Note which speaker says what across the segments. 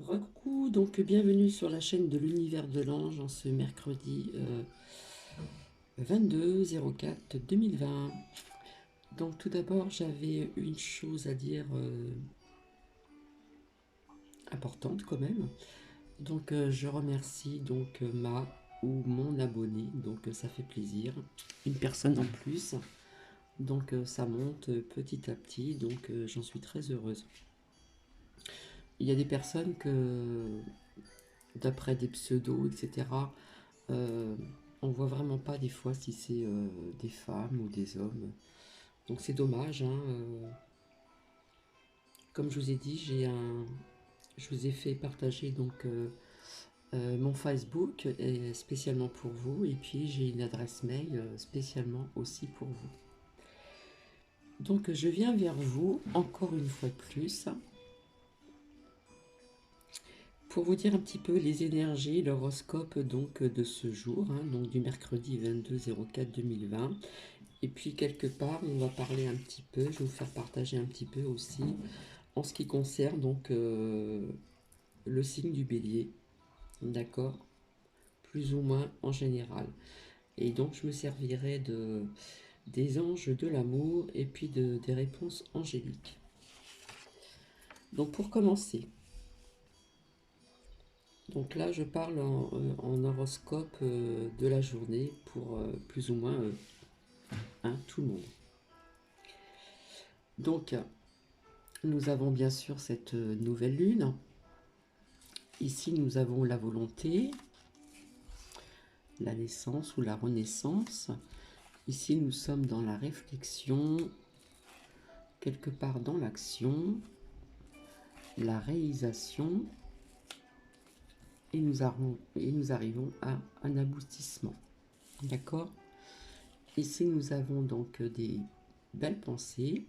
Speaker 1: Recoucou, donc bienvenue sur la chaîne de l'univers de l'ange en ce mercredi 22-04-2020. Donc tout d'abord j'avais une chose à dire importante quand même. Donc je remercie donc ma ou mon abonné, donc ça fait plaisir. Une personne en plus, donc ça monte petit à petit, donc j'en suis très heureuse. Il y a des personnes que d'après des pseudos, etc. Euh, on voit vraiment pas des fois si c'est des femmes ou des hommes. Donc c'est dommage, hein, comme je vous ai dit, je vous ai fait partager donc mon Facebook spécialement pour vous, et puis j'ai une adresse mail spécialement aussi pour vous. Donc je viens vers vous encore une fois de plus pour vous dire un petit peu les énergies, l'horoscope donc de ce jour, hein, donc du mercredi 22-04-2020. Et puis quelque part, on va parler un petit peu, je vais vous faire partager un petit peu aussi en ce qui concerne donc le signe du bélier, d'accord? Plus ou moins en général. Et donc je me servirai des anges de l'amour et puis des réponses angéliques. Donc pour commencer, donc là je parle en horoscope de la journée pour plus ou moins hein, tout le monde. Donc nous avons bien sûr cette nouvelle lune. Ici nous avons la volonté, la naissance ou la renaissance. Ici, nous sommes dans la réflexion, quelque part dans l'action, la réalisation, et nous arrivons à un aboutissement. D'accord? Ici, nous avons donc des belles pensées,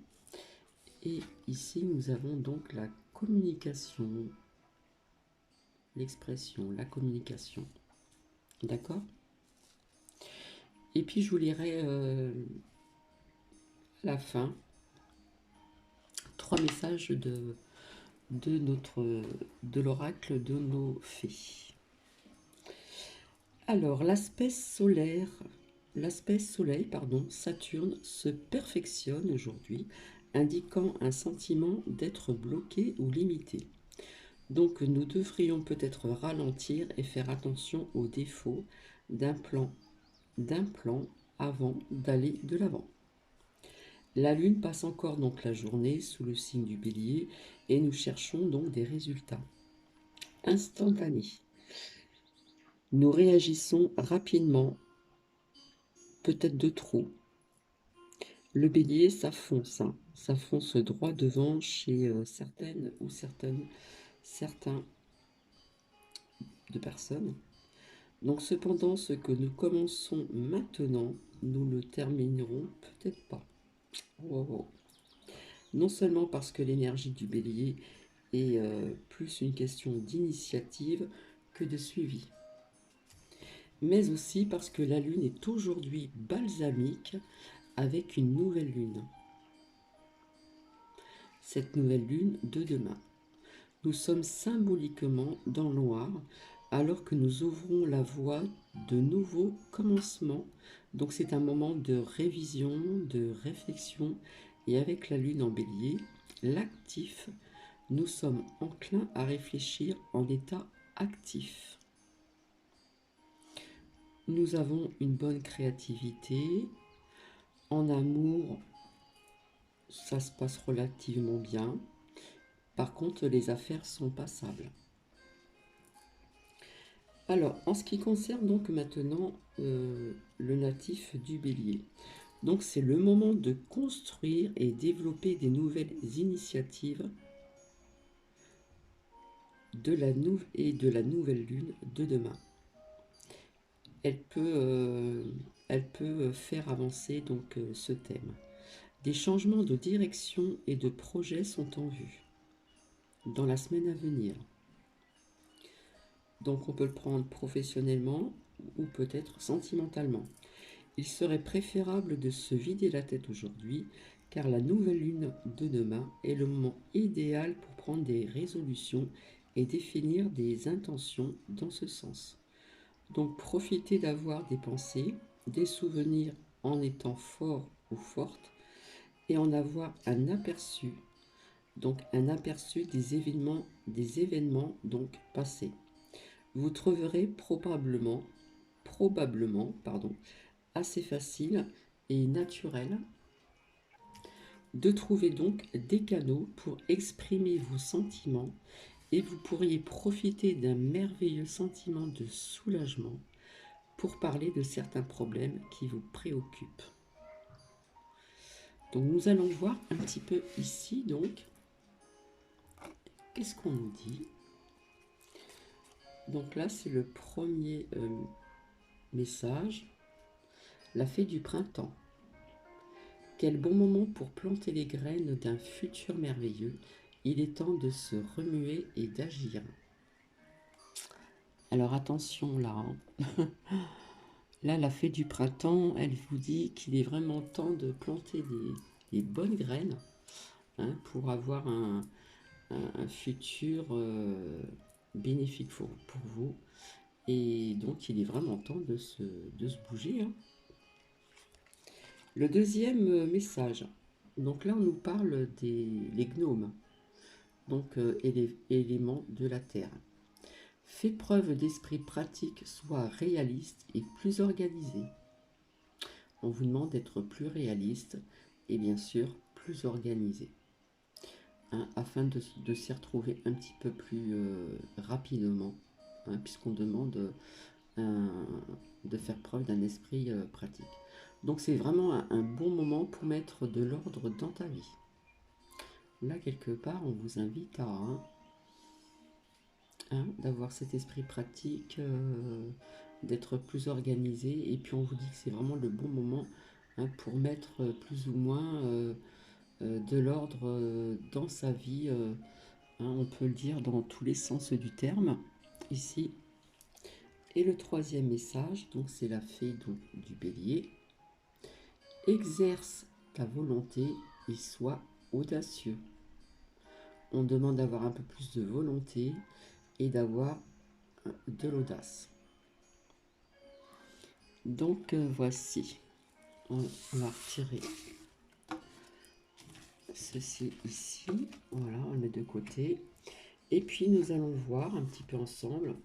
Speaker 1: et ici, nous avons donc la communication, l'expression, la communication. D'accord? Et puis, je vous lirai à la fin 3 messages de l'oracle de nos fées. Alors, l'aspect soleil, pardon, Saturne se perfectionne aujourd'hui, indiquant un sentiment d'être bloqué ou limité. Donc, nous devrions peut-être ralentir et faire attention aux défauts d'un plan avant d'aller de l'avant. La Lune passe encore donc la journée sous le signe du Bélier et nous cherchons donc des résultats instantanés. Nous réagissons rapidement, peut-être de trop. Le bélier, ça fonce droit devant chez certaines ou certains de personnes. Donc cependant, ce que nous commençons maintenant, nous le terminerons peut-être pas. Wow, wow. Non seulement parce que l'énergie du bélier est plus une question d'initiative que de suivi, mais aussi parce que la lune est aujourd'hui balsamique avec une nouvelle lune. Cette nouvelle lune de demain. Nous sommes symboliquement dans le noir alors que nous ouvrons la voie de nouveaux commencements. Donc c'est un moment de révision, de réflexion. Et avec la lune en bélier, l'actif, nous sommes enclins à réfléchir en état actif. Nous avons une bonne créativité. En amour, ça se passe relativement bien. Par contre, les affaires sont passables. Alors, en ce qui concerne donc maintenant le natif du bélier, donc c'est le moment de construire et développer des nouvelles initiatives de la nouvelle lune de demain. Elle peut, euh, Elle peut faire avancer donc ce thème. Des changements de direction et de projet sont en vue dans la semaine à venir. Donc on peut le prendre professionnellement ou peut-être sentimentalement. Il serait préférable de se vider la tête aujourd'hui, car la nouvelle lune de demain est le moment idéal pour prendre des résolutions et définir des intentions dans ce sens. Donc profitez d'avoir des pensées, des souvenirs en étant fort ou forte et en avoir un aperçu, donc un aperçu des événements donc passés. Vous trouverez probablement, assez facile et naturel de trouver donc des canaux pour exprimer vos sentiments et vous pourriez profiter d'un merveilleux sentiment de soulagement pour parler de certains problèmes qui vous préoccupent. Donc nous allons voir un petit peu ici donc qu'est-ce qu'on nous dit. Donc là c'est le premier message, la fée du printemps. Quel bon moment pour planter les graines d'un futur merveilleux. Il est temps de se remuer et d'agir. Alors attention là, hein. Là la fée du printemps, elle vous dit qu'il est vraiment temps de planter des bonnes graines, hein, pour avoir un futur bénéfique pour vous. Et donc il est vraiment temps de se bouger, hein. Le deuxième message, donc là on nous parle des gnomes, donc éléments de la terre. Faites preuve d'esprit pratique, soit réaliste et plus organisé. On vous demande d'être plus réaliste et bien sûr plus organisé, hein, afin de s'y retrouver un petit peu plus rapidement, hein, puisqu'on demande de faire preuve d'un esprit pratique. Donc c'est vraiment un bon moment pour mettre de l'ordre dans ta vie. Là, quelque part, on vous invite à d'avoir cet esprit pratique, d'être plus organisé. Et puis on vous dit que c'est vraiment le bon moment, hein, pour mettre plus ou moins de l'ordre dans sa vie. Hein, on peut le dire dans tous les sens du terme, ici. Et le troisième message, donc c'est la fée donc, du bélier. Exerce ta volonté et sois audacieux. On demande d'avoir un peu plus de volonté et d'avoir de l'audace. Donc voici, on va retirer ceci ici, voilà, on le met de côté. Et puis nous allons voir un petit peu ensemble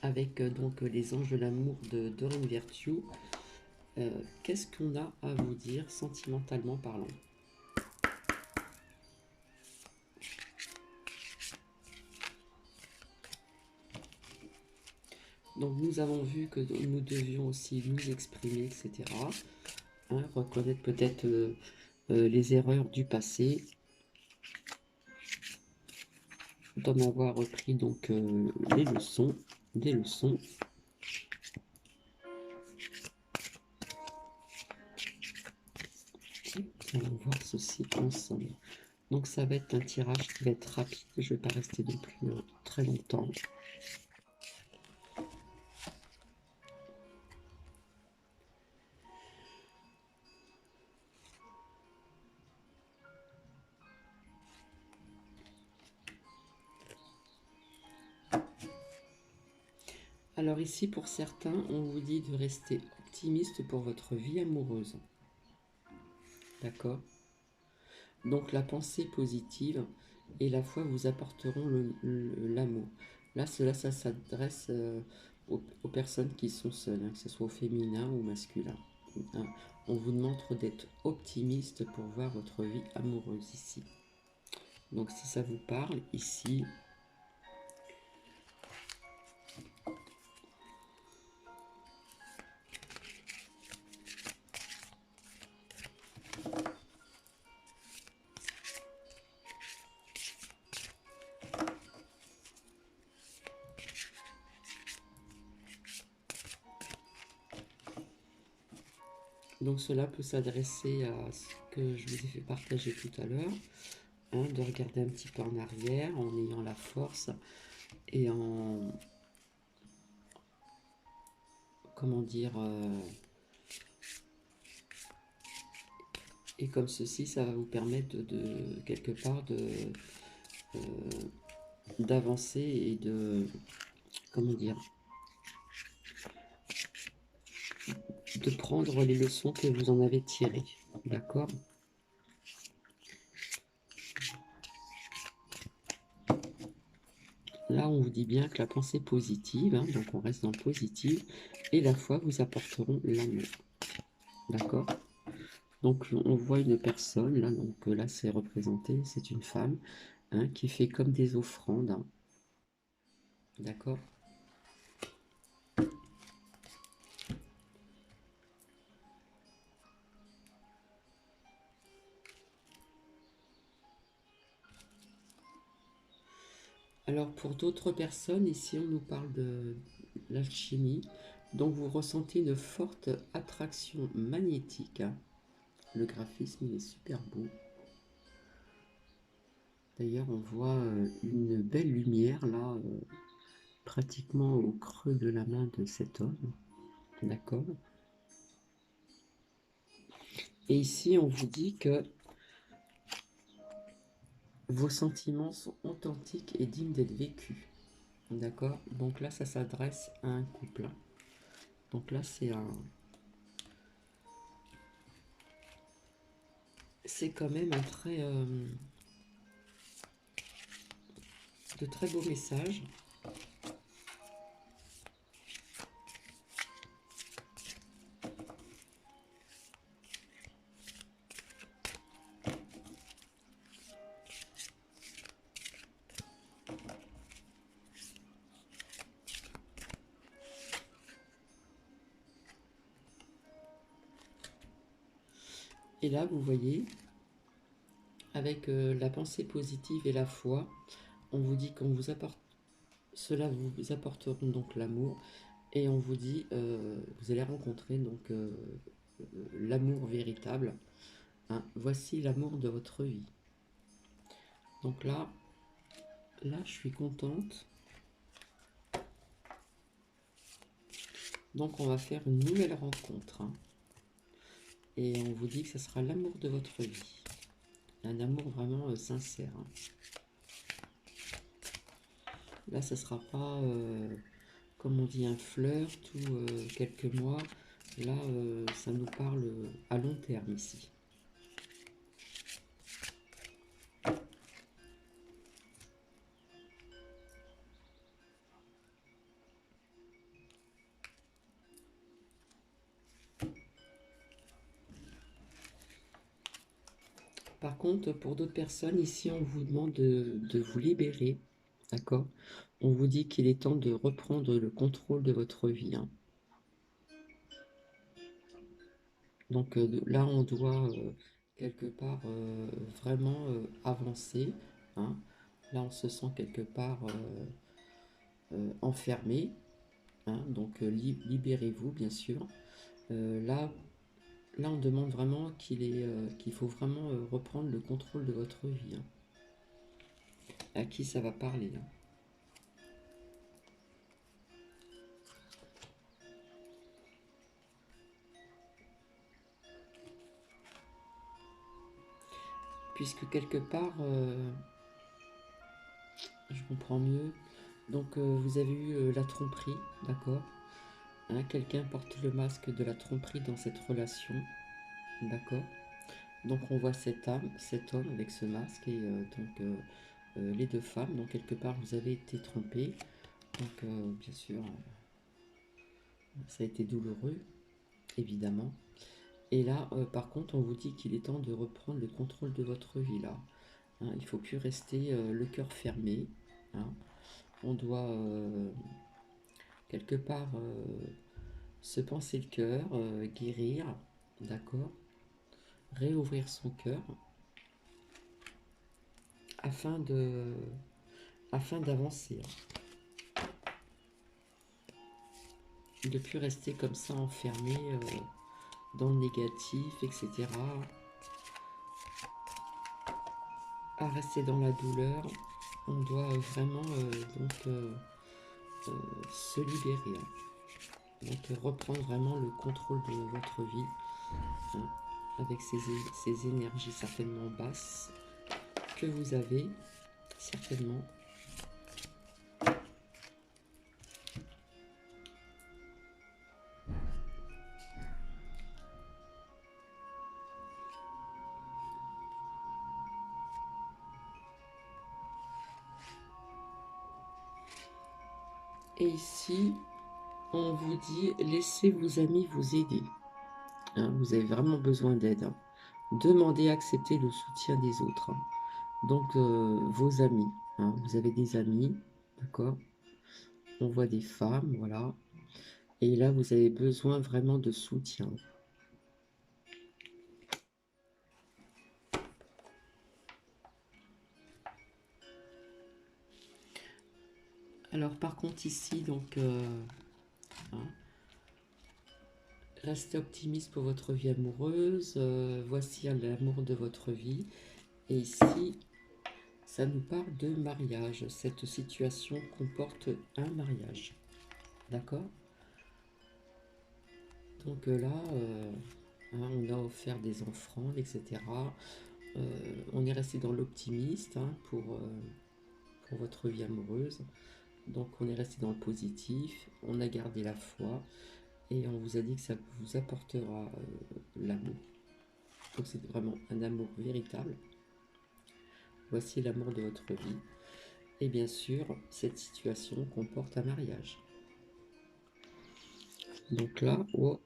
Speaker 1: avec donc les anges de l'amour de Doreen Virtue, qu'est-ce qu'on a à vous dire sentimentalement parlant. Donc nous avons vu que nous devions aussi nous exprimer, etc. Hein, reconnaître peut-être les erreurs du passé, d'en avoir repris donc des leçons. Nous allons voir ceci ensemble. Donc ça va être un tirage qui va être rapide, je ne vais pas rester non plus très longtemps. Alors ici, pour certains, on vous dit de rester optimiste pour votre vie amoureuse. D'accord? Donc la pensée positive et la foi vous apporteront l'amour. Là, ça s'adresse aux personnes qui sont seules, hein, que ce soit au féminin ou au masculin. Hein. On vous demande d'être optimiste pour voir votre vie amoureuse ici. Donc si ça vous parle, ici, donc cela peut s'adresser à ce que je vous ai fait partager tout à l'heure, hein, de regarder un petit peu en arrière en ayant la force et en, comment dire, et comme ceci, ça va vous permettre de quelque part d'avancer et de, comment dire, de prendre les leçons que vous en avez tirées. D'accord? Là, on vous dit bien que la pensée positive, hein, donc on reste dans le positif, et la foi vous apporteront l'amour. D'accord? Donc on voit une personne, là, donc là c'est représenté, c'est une femme, hein, qui fait comme des offrandes. Hein. D'accord? Alors pour d'autres personnes, ici on nous parle de l'alchimie, donc vous ressentez une forte attraction magnétique. Hein. Le graphisme il est super beau. D'ailleurs on voit une belle lumière là, pratiquement au creux de la main de cet homme. D'accord? Et ici on vous dit que vos sentiments sont authentiques et dignes d'être vécus. D'accord? Donc là ça s'adresse à un couple. Donc là c'est quand même un de très beaux messages. Et là, vous voyez, avec la pensée positive et la foi, on vous dit qu'on vous apporte, cela vous apporteront donc l'amour, et on vous dit, vous allez rencontrer donc l'amour véritable. Hein. Voici l'amour de votre vie. Donc là, je suis contente. Donc on va faire une nouvelle rencontre. Hein. Et on vous dit que ce sera l'amour de votre vie. Un amour vraiment sincère. Hein. Là, ce ne sera pas, comme on dit, un flirt ou quelques mois. Là, ça nous parle à long terme ici. Par contre, pour d'autres personnes, ici, on vous demande de vous libérer. D'accord? On vous dit qu'il est temps de reprendre le contrôle de votre vie. Hein. Donc là, on doit quelque part vraiment avancer. Hein. Là, on se sent quelque part enfermé. Hein. Donc libérez-vous, bien sûr. Là, on demande vraiment qu'il faut vraiment reprendre le contrôle de votre vie. Hein. À qui ça va parler? Hein. Puisque quelque part, je comprends mieux. Donc, vous avez eu la tromperie, d'accord? Hein, quelqu'un porte le masque de la tromperie dans cette relation, d'accord? Donc, on voit cet homme avec ce masque et donc les deux femmes. Donc, quelque part, vous avez été trompés. Donc, bien sûr, ça a été douloureux, évidemment. Et là, par contre, on vous dit qu'il est temps de reprendre le contrôle de votre vie, là. Hein, il ne faut plus rester le cœur fermé. Hein. On doit, quelque part, se penser le cœur, guérir, d'accord? Réouvrir son cœur afin de, afin d'avancer. De ne plus rester comme ça enfermé dans le négatif, etc. À rester dans la douleur. On doit vraiment se libérer. Hein. Donc reprendre vraiment le contrôle de votre vie. Hein, avec ces énergies certainement basses que vous avez, certainement. Et ici, on vous dit, laissez vos amis vous aider. Hein, vous avez vraiment besoin d'aide. Hein. Demandez, acceptez le soutien des autres. Hein. Donc, vos amis. Hein, vous avez des amis, d'accord? On voit des femmes, voilà. Et là, vous avez besoin vraiment de soutien. Alors, par contre, ici, donc, hein, restez optimiste pour votre vie amoureuse. Voici l'amour de votre vie. Et ici, ça nous parle de mariage. Cette situation comporte un mariage. D'accord? Donc là, hein, on a offert des offrandes, etc. On est resté dans l'optimiste hein, pour votre vie amoureuse. Donc on est resté dans le positif, on a gardé la foi et on vous a dit que ça vous apportera l'amour. Donc c'est vraiment un amour véritable. Voici l'amour de votre vie. Et bien sûr, cette situation comporte un mariage. Donc là, oh,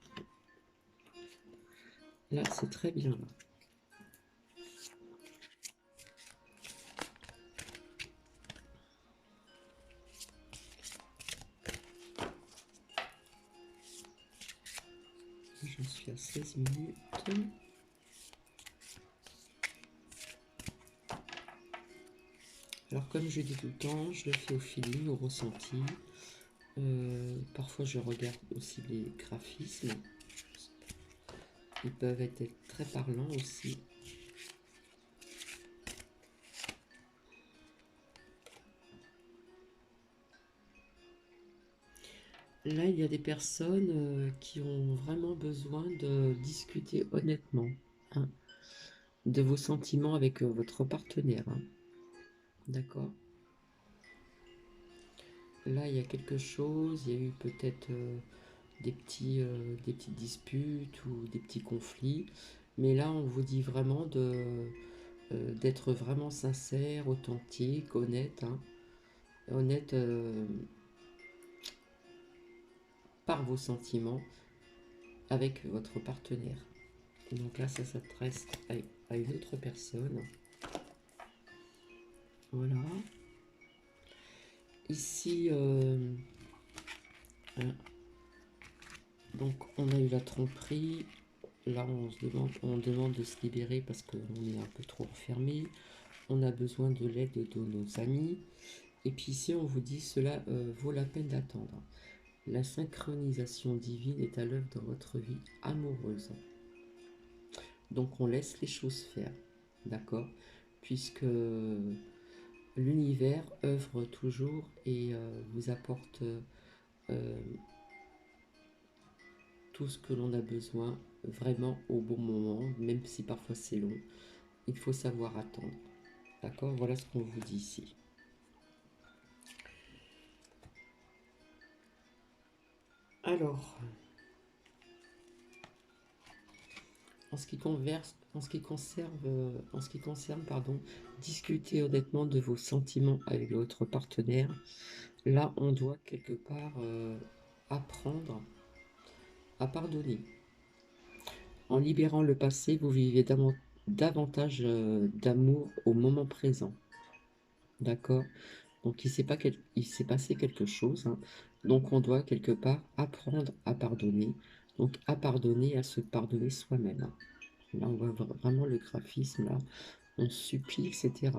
Speaker 1: là c'est très bien. Là. J'en suis à 16 minutes. Alors comme je dis tout le temps, je le fais au feeling, au ressenti. Parfois je regarde aussi les graphismes. Ils peuvent être très parlants aussi. Là, il y a des personnes qui ont vraiment besoin de discuter honnêtement hein, de vos sentiments avec votre partenaire. Hein. D'accord? Là, il y a quelque chose, il y a eu peut-être des petites disputes ou des petits conflits. Mais là, on vous dit vraiment d'être vraiment sincère, authentique, honnête. Hein. Honnête par vos sentiments avec votre partenaire. Et donc là, ça s'adresse à une autre personne. Voilà. Ici, hein, donc on a eu la tromperie. Là, on demande de se libérer parce qu'on est un peu trop enfermé. On a besoin de l'aide de nos amis. Et puis ici, on vous dit cela vaut la peine d'attendre. La synchronisation divine est à l'œuvre dans votre vie amoureuse. Donc on laisse les choses faire, d'accord? Puisque l'univers œuvre toujours et vous apporte tout ce que l'on a besoin vraiment au bon moment, même si parfois c'est long. Il faut savoir attendre, d'accord? Voilà ce qu'on vous dit ici. Alors, en ce qui concerne, pardon, discuter honnêtement de vos sentiments avec votre partenaire. Là, on doit quelque part apprendre à pardonner. En libérant le passé, vous vivez davantage d'amour au moment présent. D'accord? Donc, il s'est passé quelque chose. Hein. Donc, on doit quelque part apprendre à pardonner. Donc, à pardonner, à se pardonner soi-même. Là, on voit vraiment le graphisme. Là, on supplie, etc.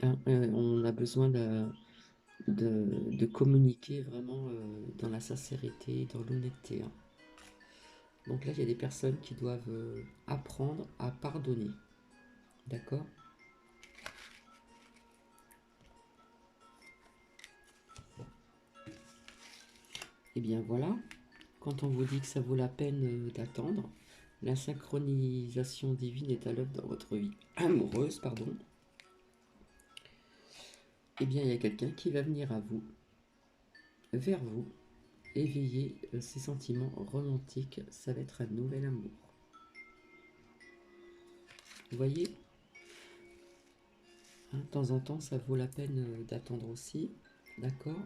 Speaker 1: Hein, on a besoin de communiquer vraiment dans la sincérité, dans l'honnêteté. Hein. Donc là, il y a des personnes qui doivent apprendre à pardonner. D'accord? Et bien voilà, quand on vous dit que ça vaut la peine d'attendre, la synchronisation divine est à l'œuvre dans votre vie amoureuse, pardon. Eh bien, il y a quelqu'un qui va venir à vous, vers vous, éveiller ses sentiments romantiques. Ça va être un nouvel amour. Vous voyez? Hein, de temps en temps, ça vaut la peine d'attendre aussi. D'accord?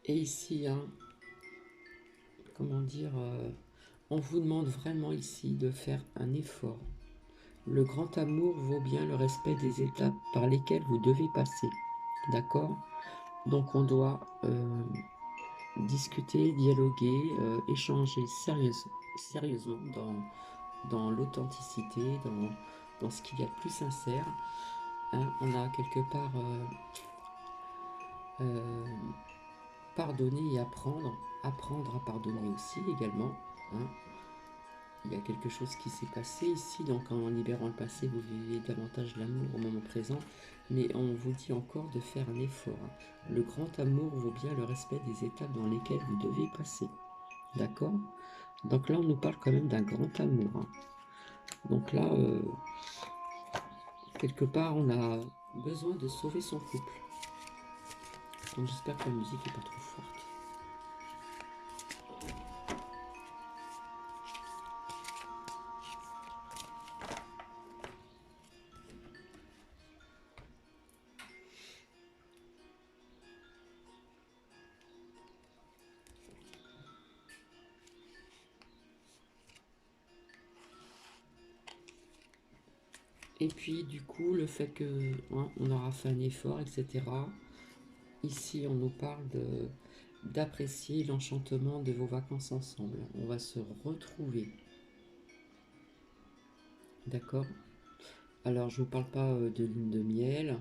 Speaker 1: Et ici, hein, comment dire, on vous demande vraiment ici de faire un effort. Le grand amour vaut bien le respect des étapes par lesquelles vous devez passer. D'accord? Donc on doit discuter, dialoguer, échanger sérieusement dans l'authenticité, dans ce qu'il y a de plus sincère. Hein, on a quelque part pardonner et apprendre à pardonner aussi également. Hein. Il y a quelque chose qui s'est passé ici, donc en libérant le passé, vous vivez davantage l'amour au moment présent, mais on vous dit encore de faire un effort. Le grand amour vaut bien le respect des étapes dans lesquelles vous devez passer. D'accord? Donc là, on nous parle quand même d'un grand amour. Hein. Donc là, quelque part, on a besoin de sauver son couple. Donc j'espère que la musique n'est pas trop forte. Et puis du coup, le fait que hein, on aura fait un effort, etc. Ici, on nous parle d'apprécier l'enchantement de vos vacances ensemble. On va se retrouver. D'accord? Alors, je ne vous parle pas de lune de miel,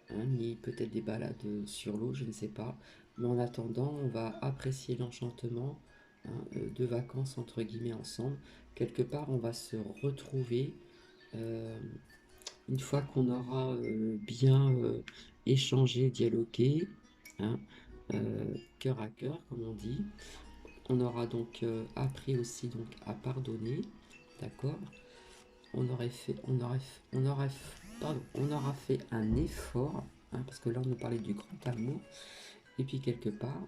Speaker 1: hein, ni peut-être des balades sur l'eau, je ne sais pas. Mais en attendant, on va apprécier l'enchantement hein, de vacances entre guillemets ensemble. Quelque part, on va se retrouver euh, une fois qu'on aura bien échangé, dialogué, hein, cœur à cœur, comme on dit. On aura donc appris aussi donc à pardonner, d'accord? On aura fait un effort, hein, parce que là on nous parlait du grand amour, et puis quelque part,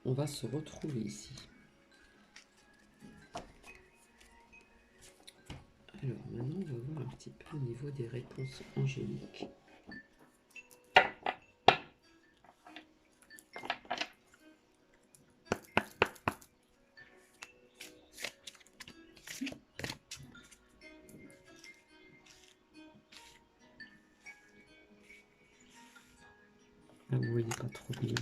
Speaker 1: on va se retrouver ici. Alors maintenant, on va voir un petit peu au niveau des réponses angéliques. Là, vous voyez pas trop bien.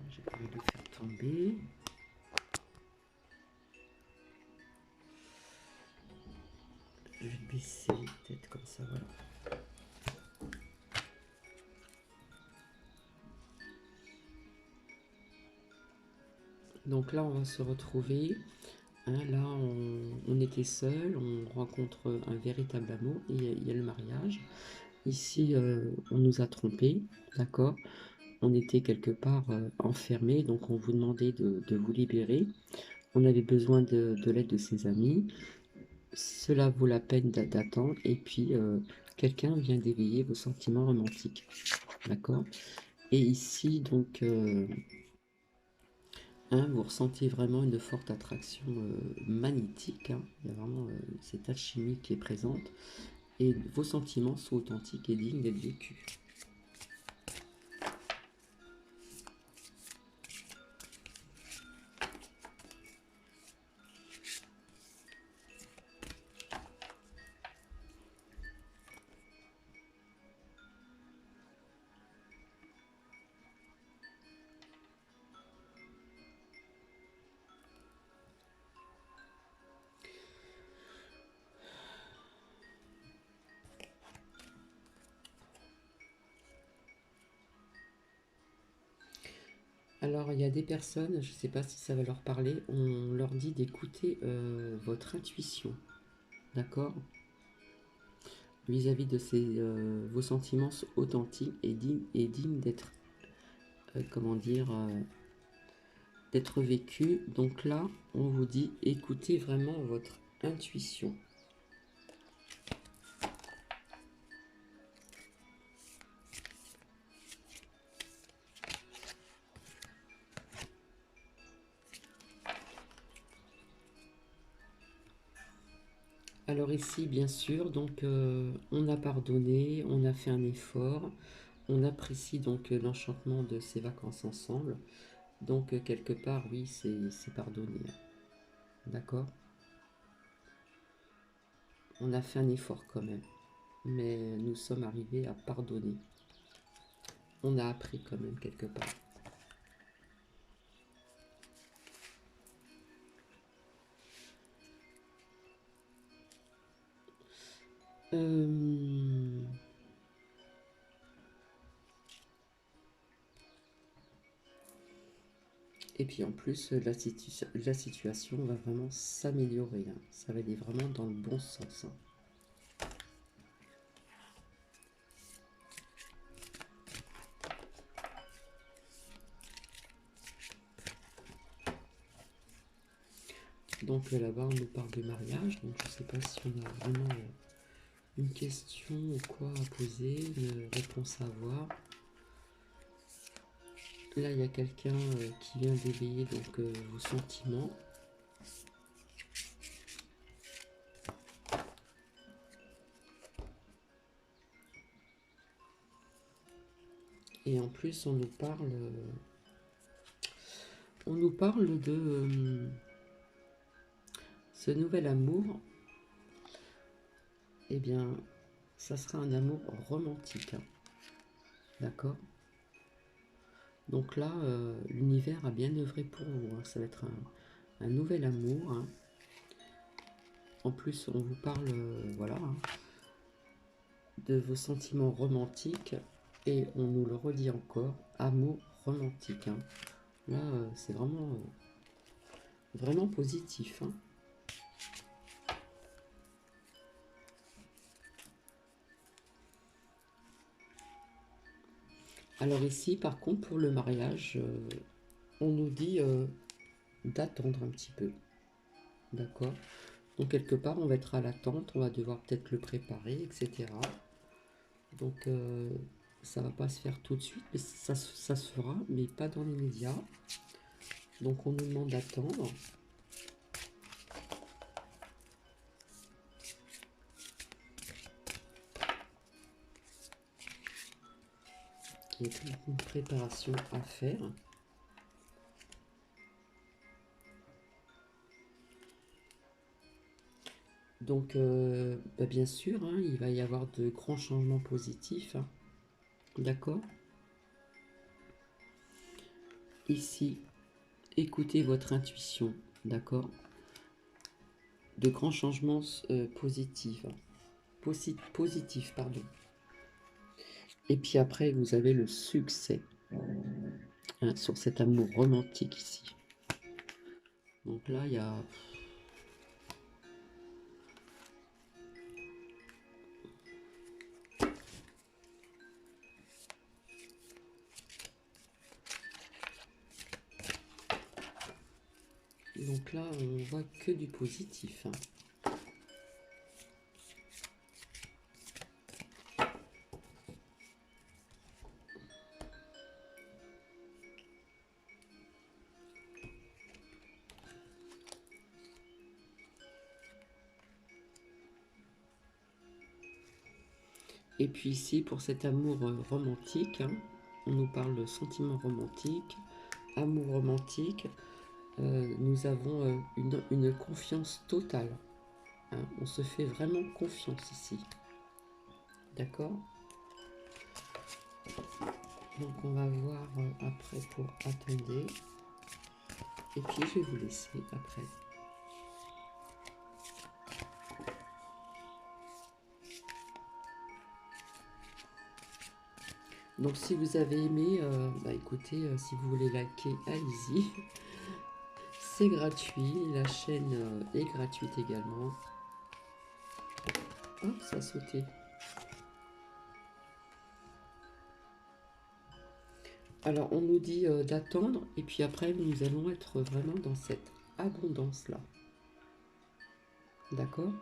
Speaker 1: J'ai envie de le faire tomber. Je vais le baisser peut-être comme ça, voilà. Donc là, on va se retrouver. Hein, là, on était seul, on rencontre un véritable amour, et il y a le mariage. Ici, on nous a trompés, d'accord? On était quelque part enfermés, donc on vous demandait de vous libérer. On avait besoin de l'aide de ses amis. Cela vaut la peine d'attendre, et puis quelqu'un vient d'éveiller vos sentiments romantiques, d'accord? Et ici, donc, hein, vous ressentez vraiment une forte attraction magnétique. Hein. Il y a vraiment cette alchimie qui est présente. Et vos sentiments sont authentiques et dignes d'être vécus. Alors, il y a des personnes, je ne sais pas si ça va leur parler, on leur dit d'écouter votre intuition, d'accord? Vis-à-vis de vos sentiments authentiques et dignes d'être, comment dire, d'être vécus. Donc là, on vous dit, écoutez vraiment votre intuition. Alors ici, bien sûr, donc on a pardonné, on a fait un effort, on apprécie donc l'enchantement de ces vacances ensemble. Donc quelque part, oui, c'est pardonné. D'accord? On a fait un effort quand même, mais nous sommes arrivés à pardonner. On a appris quand même quelque part. Euh, Et puis en plus, la situation va vraiment s'améliorer, hein. Ça va aller vraiment dans le bon sens, hein. Donc là-bas, on nous parle de mariage. Donc je ne sais pas si on a vraiment une question ou quoi à poser, une réponse à avoir. Là, il y a quelqu'un qui vient d'éveiller donc vos sentiments. Et en plus, on nous parle de ce nouvel amour. Eh bien, ça sera un amour romantique, hein. D'accord? Donc là, l'univers a bien œuvré pour vous, hein. Ça va être un nouvel amour, hein. En plus, on vous parle, voilà, hein, de vos sentiments romantiques. Et on nous le redit encore, amour romantique, hein. Là, c'est vraiment positif, hein. Alors ici, par contre, pour le mariage, on nous dit d'attendre un petit peu. D'accord? Donc quelque part, on va être à l'attente, on va devoir peut-être le préparer, etc. Donc ça va pas se faire tout de suite, mais ça se fera, mais pas dans l'immédiat. Donc on nous demande d'attendre. Il y a toute une préparation à faire. Donc bah, bien sûr, hein, il va y avoir de grands changements positifs, hein. D'accord? Ici, écoutez votre intuition. D'accord? De grands changements positifs. Positifs, pardon. Et puis après, vous avez le succès, hein, sur cet amour romantique ici. Donc là, il y a... Donc là, on voit que du positif, hein. Et puis ici, pour cet amour romantique, hein, on nous parle de sentiments romantiques, amour romantique. Nous avons une confiance totale, hein. On se fait vraiment confiance ici. D'accord? Donc on va voir après pour attendre. Et puis je vais vous laisser après. Donc si vous avez aimé, bah écoutez, si vous voulez liker, allez-y. C'est gratuit, la chaîne est gratuite également. Hop, ça a sauté. Alors on nous dit d'attendre et puis après nous allons être vraiment dans cette abondance-là. D'accord?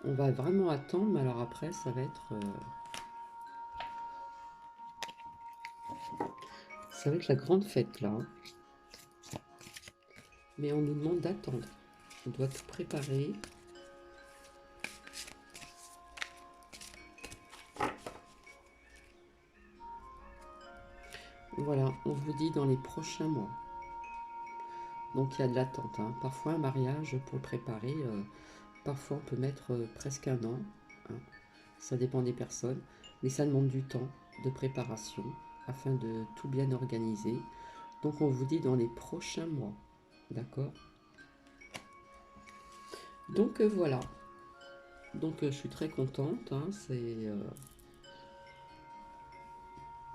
Speaker 1: On va vraiment attendre, mais alors après ça va être... ça va être la grande fête là, hein. Mais on nous demande d'attendre. On doit tout préparer. Voilà, on vous dit dans les prochains mois. Donc il y a de l'attente, hein. Parfois un mariage pour le préparer, parfois on peut mettre presque un an, hein. Ça dépend des personnes, mais ça demande du temps de préparation afin de tout bien organiser. Donc on vous dit dans les prochains mois, d'accord? Donc voilà, donc je suis très contente, hein.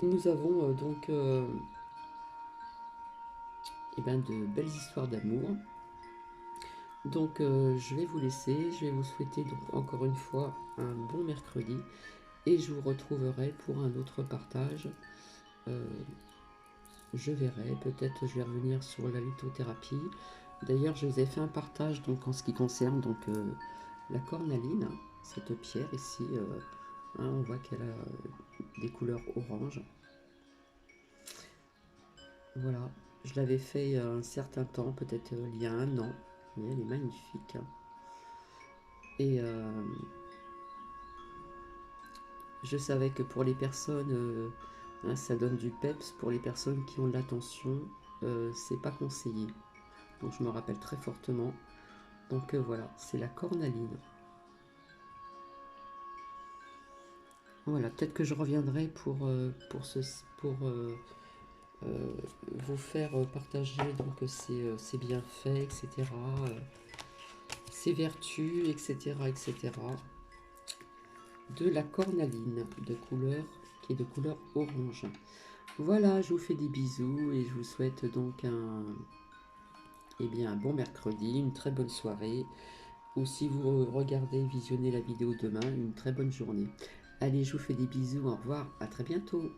Speaker 1: Nous avons eh ben, de belles histoires d'amour. Donc je vais vous laisser, je vais vous souhaiter donc encore une fois un bon mercredi et je vous retrouverai pour un autre partage. Euh, je verrai, peut-être je vais revenir sur la lithothérapie. D'ailleurs, je vous ai fait un partage donc en ce qui concerne donc la cornaline, cette pierre ici. Hein, on voit qu'elle a des couleurs orange. Voilà, je l'avais fait un certain temps, peut-être il y a un an. Mais elle est magnifique. Et je savais que pour les personnes, hein, ça donne du peps. Pour les personnes qui ont de la tension, c'est pas conseillé. Donc je me rappelle très fortement. Donc voilà, c'est la cornaline. Voilà, peut-être que je reviendrai pour euh, vous faire partager donc ses bienfaits, etc. Ses vertus, etc., etc. De la cornaline de couleur qui est de couleur orange. Voilà, je vous fais des bisous et je vous souhaite donc un bon mercredi, une très bonne soirée. Ou si vous regardez, visionnez la vidéo demain, une très bonne journée. Allez, je vous fais des bisous, au revoir, à très bientôt.